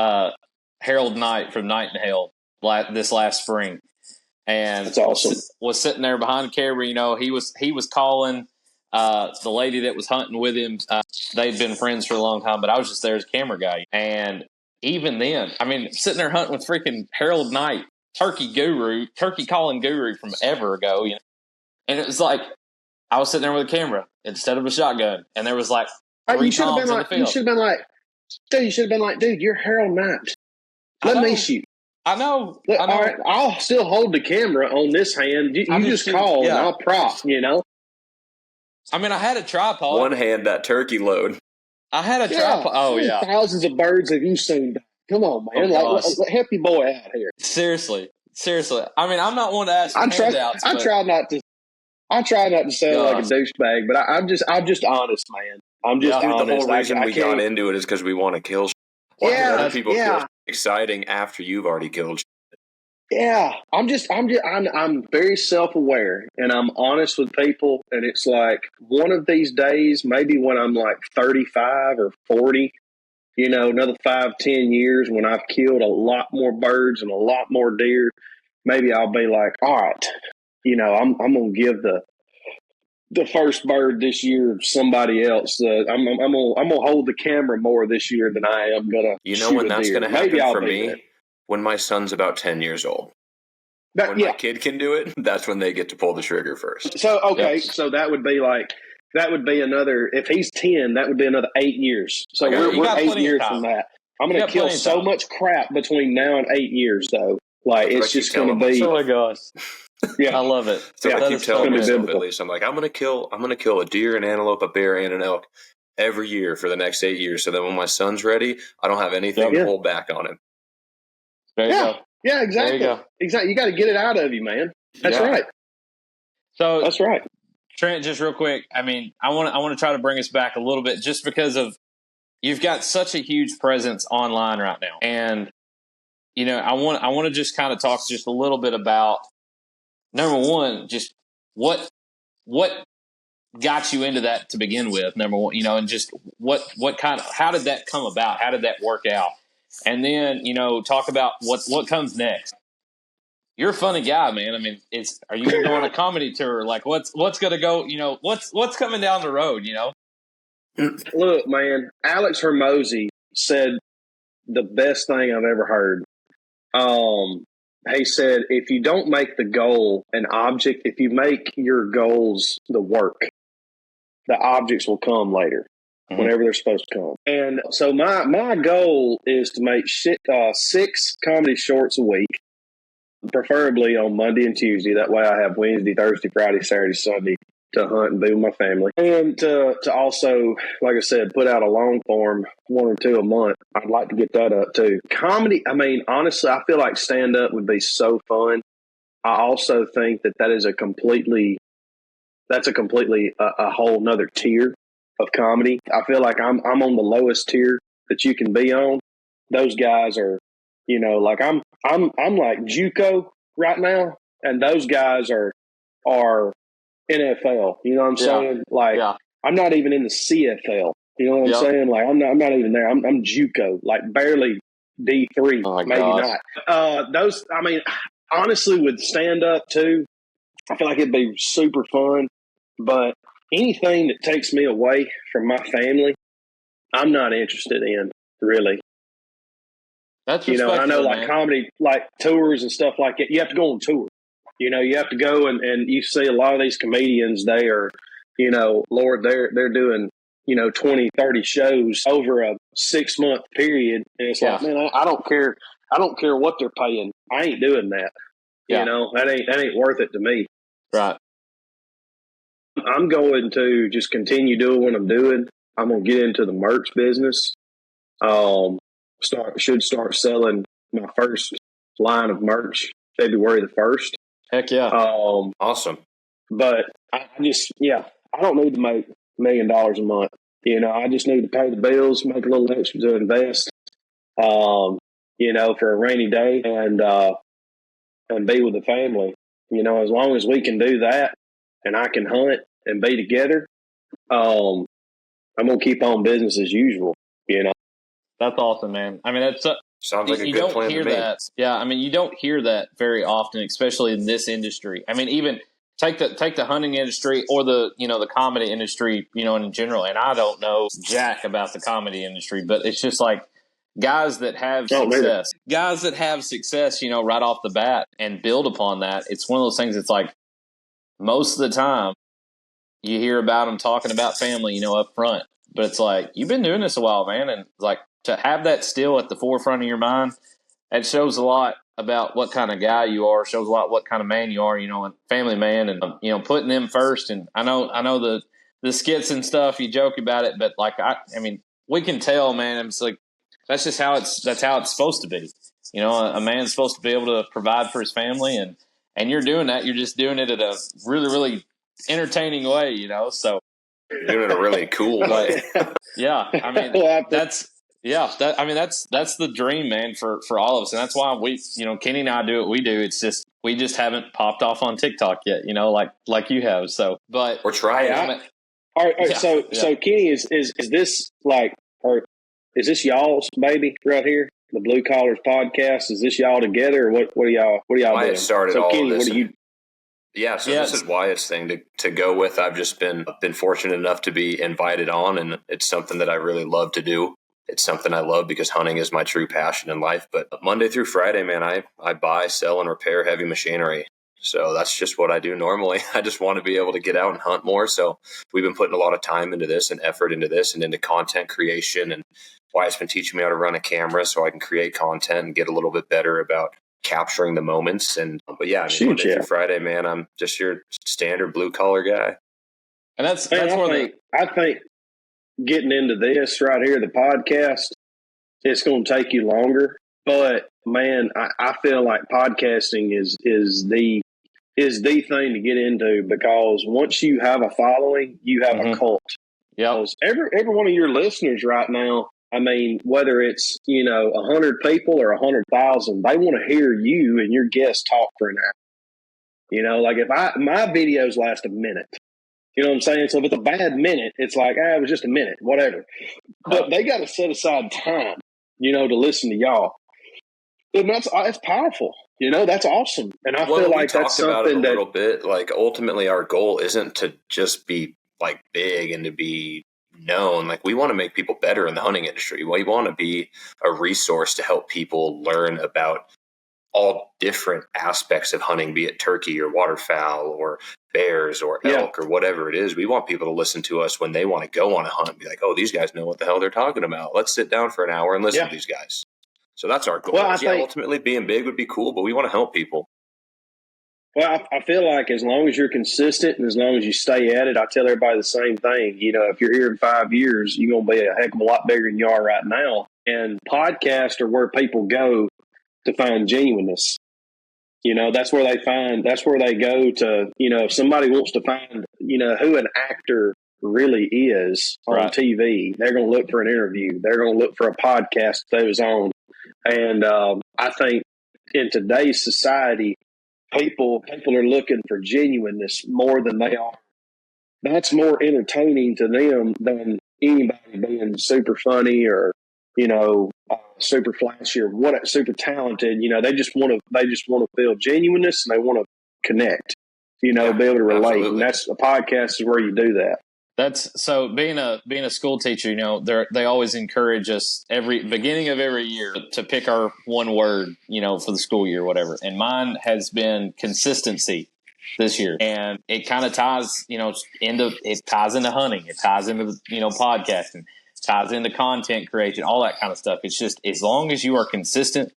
Harold Knight from Night in Hell this last spring. And that's awesome. Was sitting there behind the camera. He was calling the lady that was hunting with him. They'd been friends for a long time, but I was just there as a camera guy. And even then, I mean, sitting there hunting with freaking Harold Knight, turkey calling guru from ever ago. And it was like I was sitting there with a camera instead of a shotgun, and there was like three toms in the field. You should have been like, dude, you're Harold Knight. Let me shoot. I know. All right, I'll still hold the camera on this hand. You just call and I'll prop, I mean, I had a tripod. One hand, that turkey load. I had a tripod. Oh, yeah. Thousands of birds have you seen? Come on, man. Help your boy out here. Seriously. I mean, I'm not one to ask for handouts. I try not to sound like a douchebag, but I'm just honest, man. I'm just honest. The whole reason we got into it is because we want to kill other people kill exciting after you've already killed. Yeah, I'm very self-aware, and I'm honest with people. And it's like one of these days, maybe when I'm like 35 or 40, another 5-10 years, when I've killed a lot more birds and a lot more deer, maybe I'll be like, all right, I'm gonna give the first bird this year to somebody else. I'm gonna hold the camera more this year than I am gonna. When that's gonna happen for me? There. When my son's about 10 years old. When my kid can do it, that's when they get to pull the trigger first. So so that would be another. If he's 10, that would be another 8 years. So we're 8 years from that. I'm gonna kill so much crap between now and 8 years, though. Like it's just gonna be. Oh my gosh. Yeah, I love it. So I keep telling myself, at least, I'm like, I'm gonna kill a deer, an antelope, a bear, and an elk every year for the next 8 years. So that when my son's ready, I don't have anything to hold back on him. There you go. Yeah, exactly. There you go. Exactly. You got to get it out of you, man. That's right. So that's right. Trent, just real quick. I mean, I want to try to bring us back a little bit, just because of you've got such a huge presence online right now. And, you know, I want to just kind of talk just a little bit about, number one, just what got you into that to begin with, number one, you know, and just how did that come about? How did that work out? And then, you know, talk about what comes next. You're a funny guy, man. I mean, are you going on a comedy tour? Like what's going to go, you know, what's coming down the road, you know? Look, man, Alex Hermosi said the best thing I've ever heard. He said, if you don't make the goal an object, if you make your goals the work, the objects will come later, whenever they're supposed to come. And so my goal is to make 6 comedy shorts a week, preferably on Monday and Tuesday. That way I have Wednesday, Thursday, Friday, Saturday, Sunday to hunt and be with my family. And to also, like I said, put out a long form, 1 or 2 a month. I'd like to get that up too. Comedy, I mean, honestly, I feel like stand-up would be so fun. I also think that is a completely a whole nother tier of comedy. I feel like I'm on the lowest tier that you can be on. Those guys are, you know, like I'm like JUCO right now, and those guys are NFL. You know what I'm saying? Like I'm not even in the CFL. You know what I'm saying? Like I'm not even there. I'm JUCO, like barely D3, maybe gosh. not. Those, I mean, honestly, with stand up too, I feel like it'd be super fun. But anything that takes me away from my family, I'm not interested in, really. That's you know, I know like man. comedy, like tours and stuff like that. You have to go on tour. You know, you have to go and you see a lot of these comedians, they are, you know, Lord, they're doing, you know, 20, 30 shows over a 6-month period. And it's like, man, I don't care. I don't care what they're paying. I ain't doing that. You know, that ain't worth it to me. Right. I'm going to just continue doing what I'm doing. I'm going to get into the merch business. Should start selling my first line of merch February the 1st. Heck yeah. Awesome. But I don't need to make $1 million a month. You know, I just need to pay the bills, make a little extra to invest, you know, for a rainy day and be with the family. You know, as long as we can do that and I can hunt and be together, I'm going to keep on business as usual, you know. That's awesome, man. I mean, that's sounds like a you good don't plan hear to me. that. Yeah, I mean, you don't hear that very often, especially in this industry. I mean, even take the hunting industry or the comedy industry, you know, in general. And I don't know jack about the comedy industry, but it's just like guys that have success, you know, right off the bat and build upon that. It's one of those things. It's like most of the time you hear about them talking about family, you know, up front, but it's like you've been doing this a while, man, and like to have that still at the forefront of your mind, it shows a lot about what kind of guy you are, shows a lot what kind of man you are, you know, a family man, and you know, putting them first. And I know the skits and stuff, you joke about it, but like I mean, we can tell, man. It's like that's how it's supposed to be. You know, a man's supposed to be able to provide for his family, and you're doing that. You're just doing it in a really, really entertaining way, you know. So you're doing it a really cool way. Yeah, I mean that's the dream, man, for all of us, and that's why we, you know, Kenny and I do what we do. It's just we just haven't popped off on TikTok yet, you know, like you have. So, but we're trying. All right. So Kenny, is this like, or is this y'all's baby right here? The Blue Collars podcast, is this y'all together, or what are y'all Wyatt doing? Started so all Kenny, of this. What do you? Yeah, so this is Wyatt's thing to go with. I've just been fortunate enough to be invited on, and it's something that I really love to do. It's something I love because hunting is my true passion in life. But Monday through Friday, man, I buy, sell, and repair heavy machinery. So that's just what I do normally. I just want to be able to get out and hunt more. So we've been putting a lot of time into this and effort into this and into content creation. And Wyatt's been teaching me how to run a camera so I can create content and get a little bit better about capturing the moments. And but yeah, Monday through Friday, man, I'm just your standard blue collar guy. And I think getting into this right here, the podcast, it's going to take you longer. But man, I feel like podcasting is the thing to get into, because once you have a following, you have a cult. Yeah. Every one of your listeners right now I mean, whether it's, 100 people or 100,000, they want to hear you and your guests talk for an hour. Like if my videos last a minute, you know what I'm saying? So if it's a bad minute, it's like, it was just a minute, whatever. But they got to set aside time, to listen to y'all. And that's powerful. That's awesome. And I feel like that's something that, a little bit, like ultimately our goal isn't to just be like big and to be known. Like we want to make people better in the hunting industry. We want to be a resource to help people learn about all different aspects of hunting, be it turkey or waterfowl or bears or elk or whatever it is. We want people to listen to us when they want to go on a hunt and be like, oh, these guys know what the hell they're talking about. Let's sit down for an hour and listen to these guys. So that's our goal. Well, ultimately being big would be cool, but we want to help people. Well, I feel like as long as you're consistent and as long as you stay at it, I tell everybody the same thing. If you're here in 5 years, you're going to be a heck of a lot bigger than you are right now. And podcasts are where people go to find genuineness. That's where they go to, if somebody wants to find, who an actor really is on TV, they're going to look for an interview. They're going to look for a podcast that was on. And I think in today's society, people are looking for genuineness more than they are. That's more entertaining to them than anybody being super funny or, super flashy or super talented. They just want to feel genuineness and they want to connect, be able to relate. Absolutely. And that's a podcast is where you do that. That's so being a school teacher, they always encourage us every beginning of every year to pick our one word, for the school year, whatever. And mine has been consistency this year. And it kind of ties, it ties into hunting. It ties into, podcasting, ties into content creation, all that kind of stuff. It's just, as long as you are consistent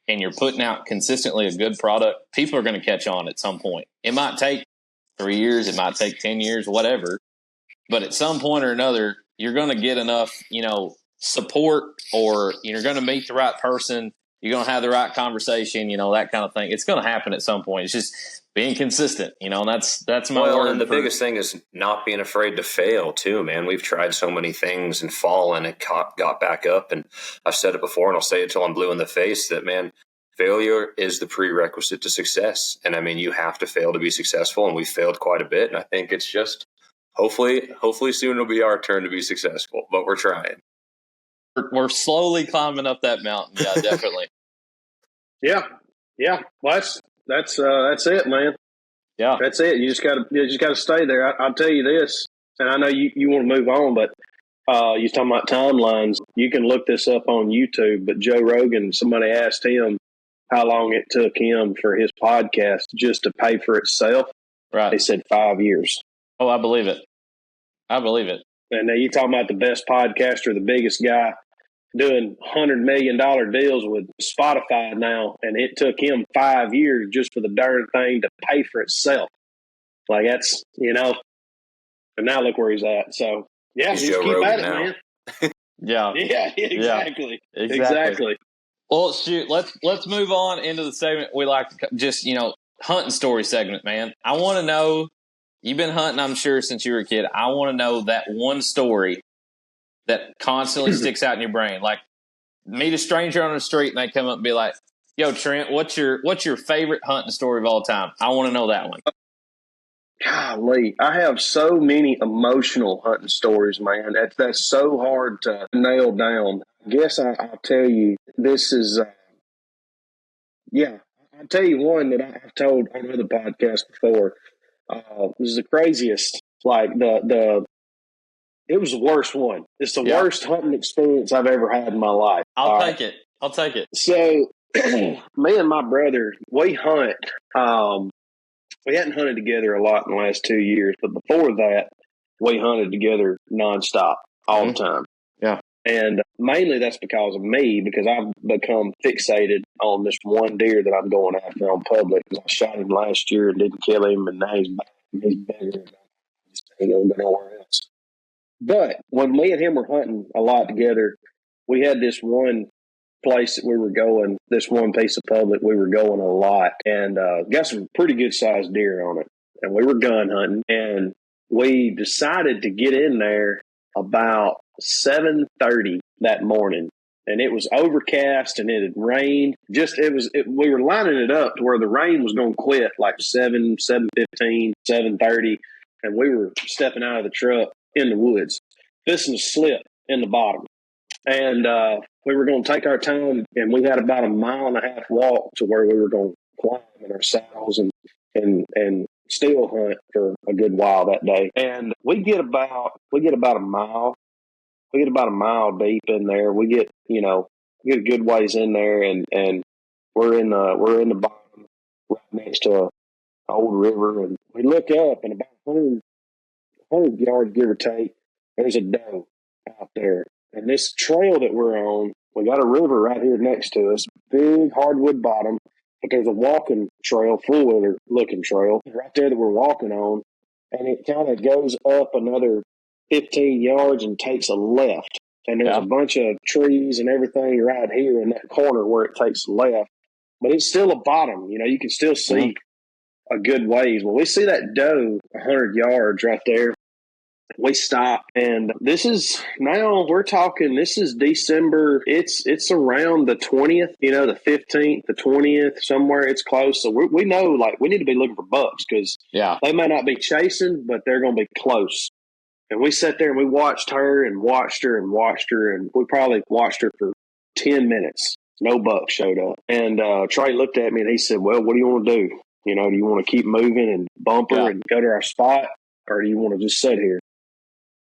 and you're putting out consistently a good product, people are going to catch on at some point. It might take 3 years. It might take 10 years, whatever. But at some point or another, you're going to get enough, support, or you're going to meet the right person. You're going to have the right conversation, that kind of thing. It's going to happen at some point. It's just being consistent, and that's my word. And the biggest thing is not being afraid to fail too, man. We've tried so many things and fallen and got back up. And I've said it before, and I'll say it till I'm blue in the face that, man, failure is the prerequisite to success. And I mean, you have to fail to be successful, and we failed quite a bit. And I think it's just, hopefully soon it'll be our turn to be successful, but we're trying. We're slowly climbing up that mountain. Yeah, definitely. Yeah. Well, that's it, man. Yeah, that's it. You just gotta stay there. I'll tell you this, and I know you want to move on, but you're talking about timelines. You can look this up on YouTube. But Joe Rogan, somebody asked him how long it took him for his podcast just to pay for itself. Right. He said 5 years. Oh, I believe it. And now you're talking about the best podcaster, the biggest guy doing $100 million deals with Spotify now, and it took him 5 years just for the darn thing to pay for itself. Like that's, and now look where he's at. So yeah, he's just Joe keep Rogan at it, now. man. Yeah, exactly. Well, shoot, let's move on into the segment we like to just, hunting story segment, man. I want to know, you've been hunting, I'm sure, since you were a kid. I want to know that one story that constantly sticks out in your brain. Like, meet a stranger on the street and they come up and be like, yo, Trent, what's your favorite hunting story of all time? I want to know that one. Golly, I have so many emotional hunting stories, man. That's so hard to nail down. I guess I'll tell you, this is, I'll tell you one that I've told on other podcasts before. This is the craziest, like it was the worst one. It's the worst hunting experience I've ever had in my life. I'll take it. So me and my brother, we hunt. We hadn't hunted together a lot in the last 2 years, but before that, we hunted together nonstop all the time. Yeah. And mainly that's because of me, because I've become fixated on this one deer that I'm going after on public. I shot him last year and didn't kill him, and now he's back. He's bigger. He ain't going to go nowhere else. But when me and him were hunting a lot together, we had this one place that we were going, this one piece of public we were going a lot, and got some pretty good sized deer on it. And we were gun hunting, and we decided to get in there about 7:30 that morning, and it was overcast and it had rained. We were lining it up to where the rain was going to quit like 7:15, 7:30, and we were stepping out of the truck in the woods. This was slip in the bottom. And we were going to take our time, and we had about a 1.5-mile walk to where we were going to climb in our saddles and still hunt for a good while that day. And we get about a mile. We get about a mile deep in there. We get a good ways in there, and we're in the bottom right next to an old river, and we look up, and about 100 yards, give or take, there's a doe out there. And this trail that we're on, we got a river right here next to us, big hardwood bottom, but there's a walking trail, four-wheeler looking trail right there that we're walking on, and it kind of goes up another 15 yards and takes a left. And there's a bunch of trees and everything right here in that corner where it takes a left. But it's still a bottom. You can still see a good ways. Well, we see that doe 100 yards right there. We stop, and this is December. It's around the 20th, the 15th, the 20th, somewhere. It's close. So we know, like, we need to be looking for bucks because they may not be chasing, but they're going to be close. And we sat there and we watched her and watched her and watched her, and we probably watched her for 10 minutes. No buck showed up. And Trey looked at me and he said, "Well, what do you want to do? Do you want to keep moving and bump her and go to our spot, or do you want to just sit here?"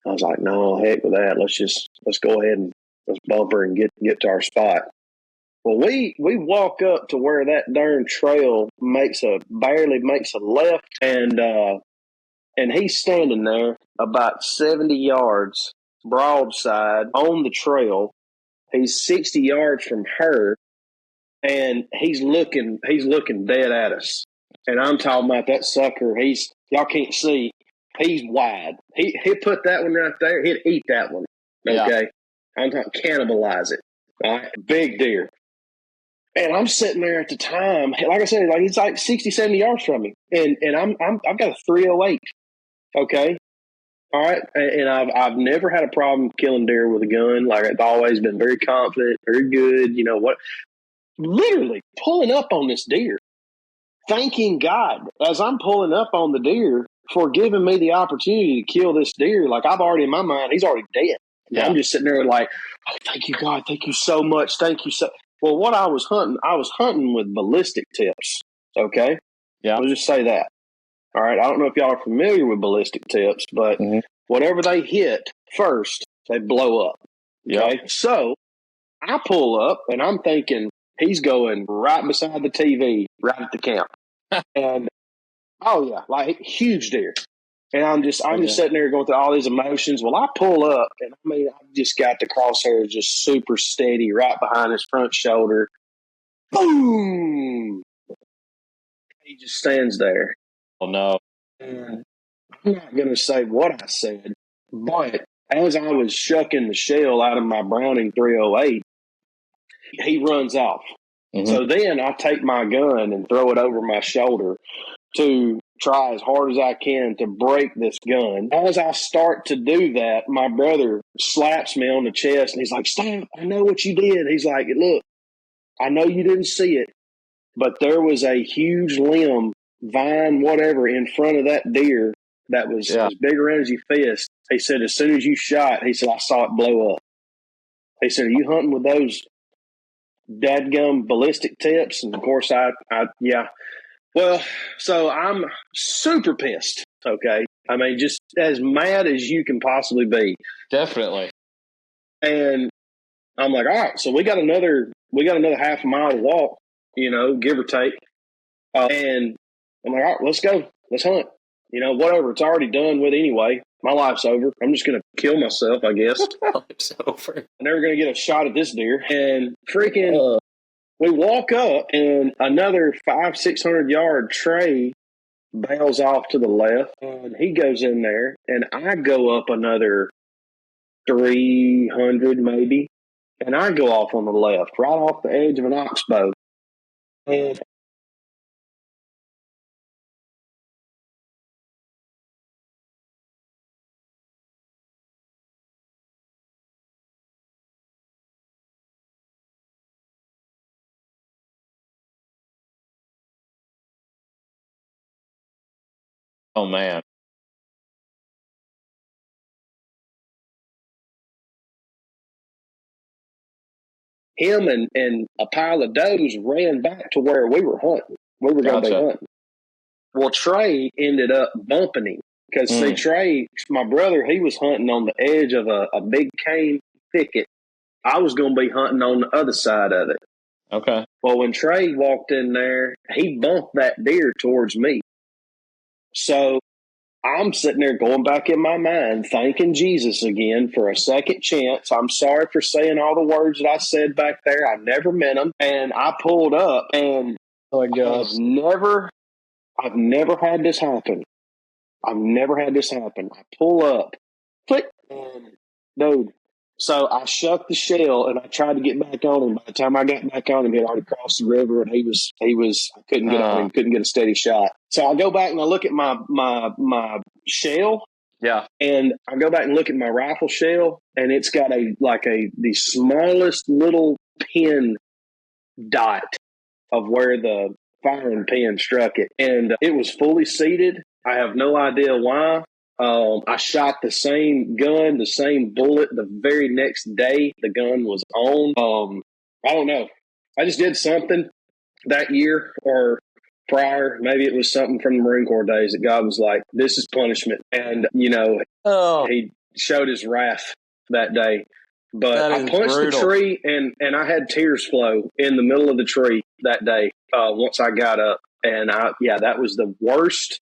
I was like, "No, heck with that. Let's go ahead and let's bump her and get to our spot." Well, we walk up to where that darn trail barely makes a left, and he's standing there about 70 yards broadside on the trail. He's 60 yards from her, and he's looking dead at us. And I'm talking about that sucker. Y'all can't see. He's wide. He'd put that one right there. He'd eat that one. Okay. Yeah. I'm talking cannibalize it. All right. Big deer. And I'm sitting there at the time, like I said, like he's like 60, 70 yards from me. And I've got a 308. Okay. All right. And I've never had a problem killing deer with a gun. Like, I've always been very confident, very good. You know what? Literally pulling up on this deer, thanking God as I'm pulling up on the deer for giving me the opportunity to kill this deer. Like, I've already, in my mind, he's already dead. Yeah. I'm just sitting there like, "Oh, thank you, God. Thank you so much. Thank you so." Well, what I was hunting with ballistic tips. Okay. Yeah. I'll just say that. All right. I don't know if y'all are familiar with ballistic tips, but whatever they hit first, they blow up. Okay. Yep. So I pull up and I'm thinking he's going right beside the TV, right at the camp. And oh yeah, like huge deer. And I'm just sitting there going through all these emotions. Well, I pull up and I've just got the crosshairs just super steady right behind his front shoulder. Boom! He just stands there. Oh no. And I'm not going to say what I said, but as I was shucking the shell out of my Browning 308, he runs off. So then I take my gun and throw it over my shoulder to try as hard as I can to break this gun. As I start to do that, my brother slaps me on the chest and he's like, "Stop, I know what you did." He's like, "Look, I know you didn't see it, but there was a huge limb, vine, whatever, in front of that deer that was as big around as your fist." He said, "As soon as you shot," he said, "I saw it blow up." He said, "Are you hunting with those dadgum ballistic tips?" And of course, yeah. Well, so I'm super pissed. Okay. I mean, just as mad as you can possibly be. Definitely. And I'm like, all right, so we got another half a mile to walk, give or take. And I'm like, all right, let's go. Let's hunt. Whatever. It's already done with anyway. My life's over. I'm just going to kill myself, I guess. Life's over. I'm never going to get a shot at this deer. And freaking, we walk up and another 500-600 yard Trey bails off to the left and he goes in there and I go up another 300 maybe and I go off on the left right off the edge of an oxbow. And Oh, man. Him and a pile of does ran back to where we were hunting. We were going to be Gotcha. hunting. Well, Trey ended up bumping him because, see, Trey, my brother, he was hunting on the edge of a big cane thicket. I was going to be hunting on the other side of it. Okay. Well, when Trey walked in there, he bumped that deer towards me. So I'm sitting there going back in my mind, thanking Jesus again for a second chance. I'm sorry for saying all the words that I said back there. I never meant them. And I pulled up, and Oh, my gosh. I've never had this happen. I've never had this happen. I pull up, click, and dude. So I shucked the shell and I tried to get back on him. By the time I got back on him, he had already crossed the river, and he was. I couldn't get on him, couldn't get a steady shot. So I go back and I look at my shell. Yeah. And I go back and look at my rifle shell, and it's got the smallest little pin dot of where the firing pin struck it, and it was fully seated. I have no idea why. I shot the same gun, the same bullet. The very next day, the gun was on. I don't know. I just did something that year or prior. Maybe it was something from the Marine Corps days that God was like, "This is punishment," and He showed his wrath that day. But I punched the tree, and I had tears flow in the middle of the tree that day. Once I got up, and that was the worst.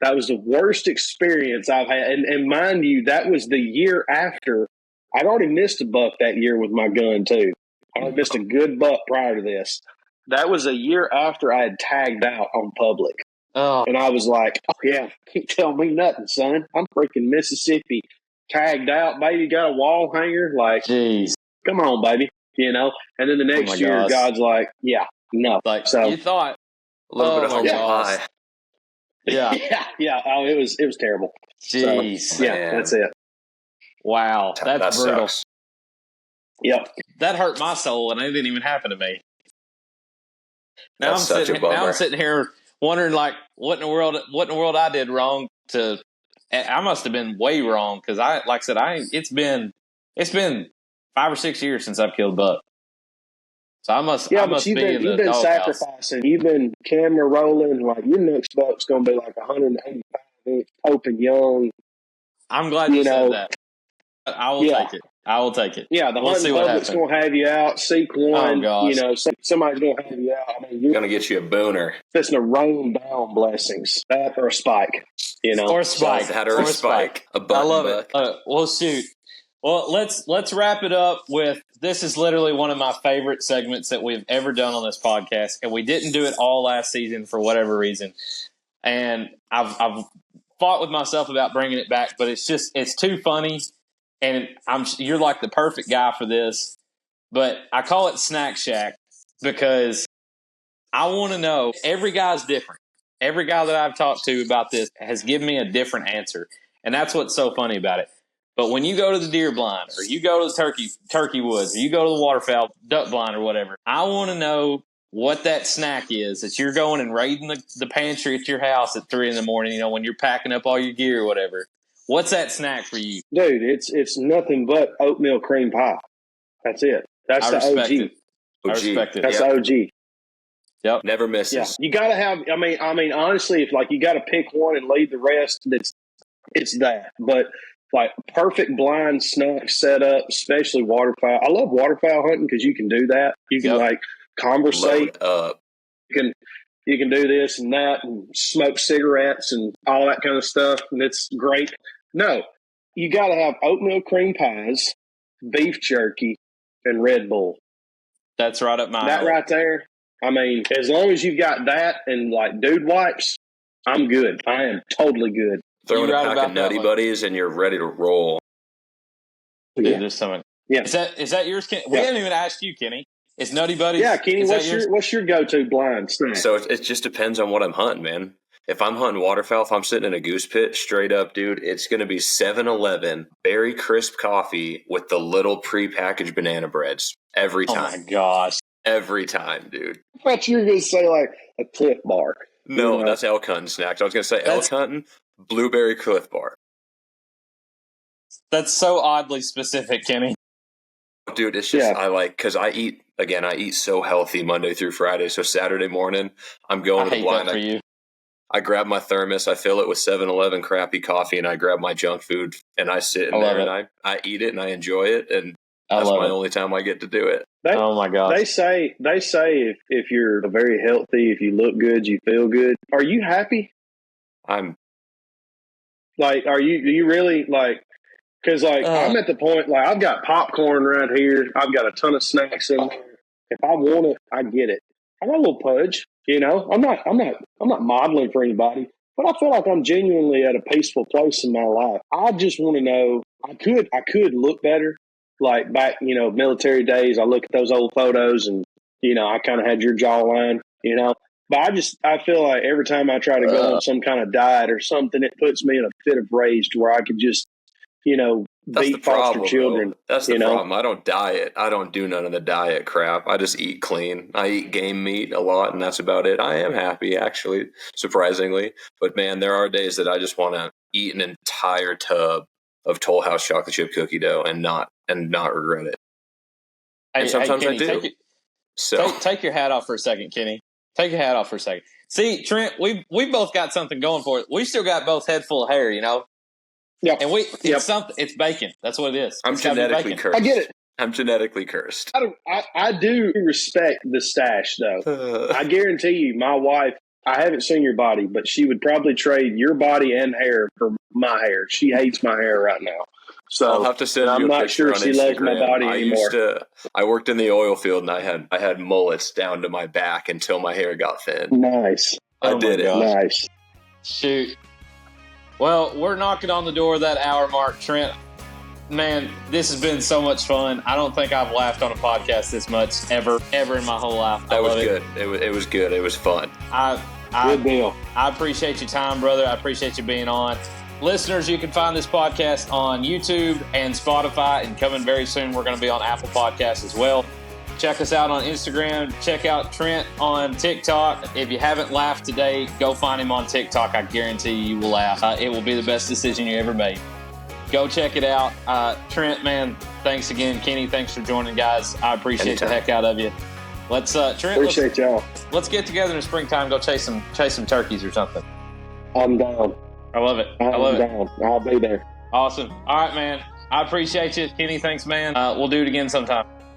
That was the worst experience I've had. And mind you, that was the year after. I'd already missed a buck that year with my gun, too. I already missed a good buck prior to this. That was a year after I had tagged out on public. Oh. And I was like, oh, yeah, can't tell me nothing, son. I'm freaking Mississippi. Tagged out, baby, got a wall hanger. Like, jeez. Come on, baby. And then the next year, gosh. God's like, yeah, no. Like, so, you thought. A little bit of humble pie. Yeah. yeah. Oh, it was terrible. Jeez. So, yeah, that's it. Wow. That's that brutal. Sucks. Yep. That hurt my soul, and it didn't even happen to me. Now That's such a bummer. Now I'm sitting here wondering, like, what in the world I did wrong to. I must have been way wrong because it's been 5 or 6 years since I've killed a buck. So I must. Yeah, I but must you've be in been the doghouse. sacrificing. You've been camera rolling. Like your next buck's going to be like 185-inch open young. I'm glad you said that. I will take it. I will take it. Yeah, the we'll hunting public's going to have you out. Seek one. Oh, gosh. Somebody's going to have you out. I mean, you're going to get you a booner. It's going to rain down blessings. That or a spike. Or a spike. So that or a spike. A button I love buck. it. Well, shoot. Well, let's wrap it up with this is literally one of my favorite segments that we've ever done on this podcast, and we didn't do it all last season for whatever reason. And I've fought with myself about bringing it back, but it's too funny, and you're like the perfect guy for this. But I call it Snack Shack because I want to know. Every guy's different. Every guy that I've talked to about this has given me a different answer, and that's what's so funny about it. But when you go to the deer blind, or you go to the turkey woods, or you go to the waterfowl duck blind or whatever, I want to know what that snack is that you're going and raiding the pantry at your house at 3 a.m, when you're packing up all your gear or whatever. What's that snack for you? Dude, it's nothing but oatmeal cream pie. That's it. That's the OG. I respect it. That's the OG. Yep. Never misses. Yeah. You got to have, I mean, honestly, if you got to pick one and leave the rest, it's that. But like perfect blind snack setup, especially waterfowl. I love waterfowl hunting because you can do that. You can conversate. Up. You can do this and that and smoke cigarettes and all that kind of stuff, and it's great. No, you got to have oatmeal cream pies, beef jerky, and Red Bull. That's right up my That alley. right there. I mean, as long as you've got that and like dude wipes, I'm good. I am totally good. Throw in a You're right pack about of that Nutty one. Buddies and you're ready to roll. Dude, there's something. Yeah. Is that yours, Kenny? We haven't even asked you, Kenny. Is Nutty Buddies? Yeah, Kenny, is that yours? what's your go-to blind snack? So it just depends on what I'm hunting, man. If I'm hunting waterfowl, if I'm sitting in a goose pit, straight up, dude, it's going to be 7-Eleven berry crisp coffee with the little prepackaged banana breads every time. Oh my gosh. Every time, dude. I thought you were going to say like a Cliff Bar. No, that's elk hunting snacks. I was going to say elk hunting, blueberry Cliff Bar. That's so oddly specific, Kenny. Dude, it's just, because I eat so healthy Monday through Friday. So Saturday morning, I'm going to the blind. For you. I grab my thermos, I fill it with 7-Eleven crappy coffee, and I grab my junk food, and I sit in there, and I eat it, and I enjoy it, and that's my only time I get to do it. Oh, my God. They say if you're very healthy, if you look good, you feel good. Are you happy? I'm. Like, are you really, like, because, like, I'm at the point, like, I've got popcorn right here. I've got a ton of snacks in there. If I want it, I get it. I got a little pudge, you know. I'm not modeling for anybody, but I feel like I'm genuinely at a peaceful place in my life. I just want to know I could look better. Like back, you know, military days, I look at those old photos and, you know, I kind of had your jawline, you know. But I feel like every time I try to go on some kind of diet or something, it puts me in a fit of rage to where I could just, you know, beat foster children. That's the problem. I don't diet. I don't do none of the diet crap. I just eat clean. I eat game meat a lot, and that's about it. I am happy, actually, surprisingly. But, man, there are days that I just want to eat an entire tub of Toll House chocolate chip cookie dough and not regret it. And sometimes Kenny, I do. Take your hat off for a second, Kenny. Take your hat off for a second. See, Trent, we both got something going for it. We still got both head full of hair, you know. Yeah, and it's bacon. That's what it is. I'm genetically cursed. I get it. I'm genetically cursed. I do respect the stash, though. I guarantee you, my wife, I haven't seen your body, but she would probably trade your body and hair for my hair. She hates my hair right now. So I'll have to send you a picture on Instagram. I'm not sure she loves my body anymore. I worked in the oil field, and I had mullets down to my back until my hair got thin. Nice. I did it. Nice. Shoot. Well, we're knocking on the door of that hour mark, Trent. Man, this has been so much fun. I don't think I've laughed on a podcast this much ever in my whole life. That was good. It was good. It was fun. Good deal. I appreciate your time, brother. I appreciate you being on. Listeners, you can find this podcast on YouTube and Spotify, and coming very soon, we're going to be on Apple Podcasts as well. Check us out on Instagram. Check out Trent on TikTok. If you haven't laughed today, go find him on TikTok. I guarantee you will laugh. It will be the best decision you ever made. Go check it out. Trent, man, thanks again. Kenny, thanks for joining, guys. I appreciate the heck out of you. Let's Trent. Appreciate y'all. Let's get together in the springtime. Go chase some turkeys or something. I'm down. I love it. I'm down. I'll be there. Awesome. All right, man. I appreciate you, Kenny. Thanks, man. We'll do it again sometime.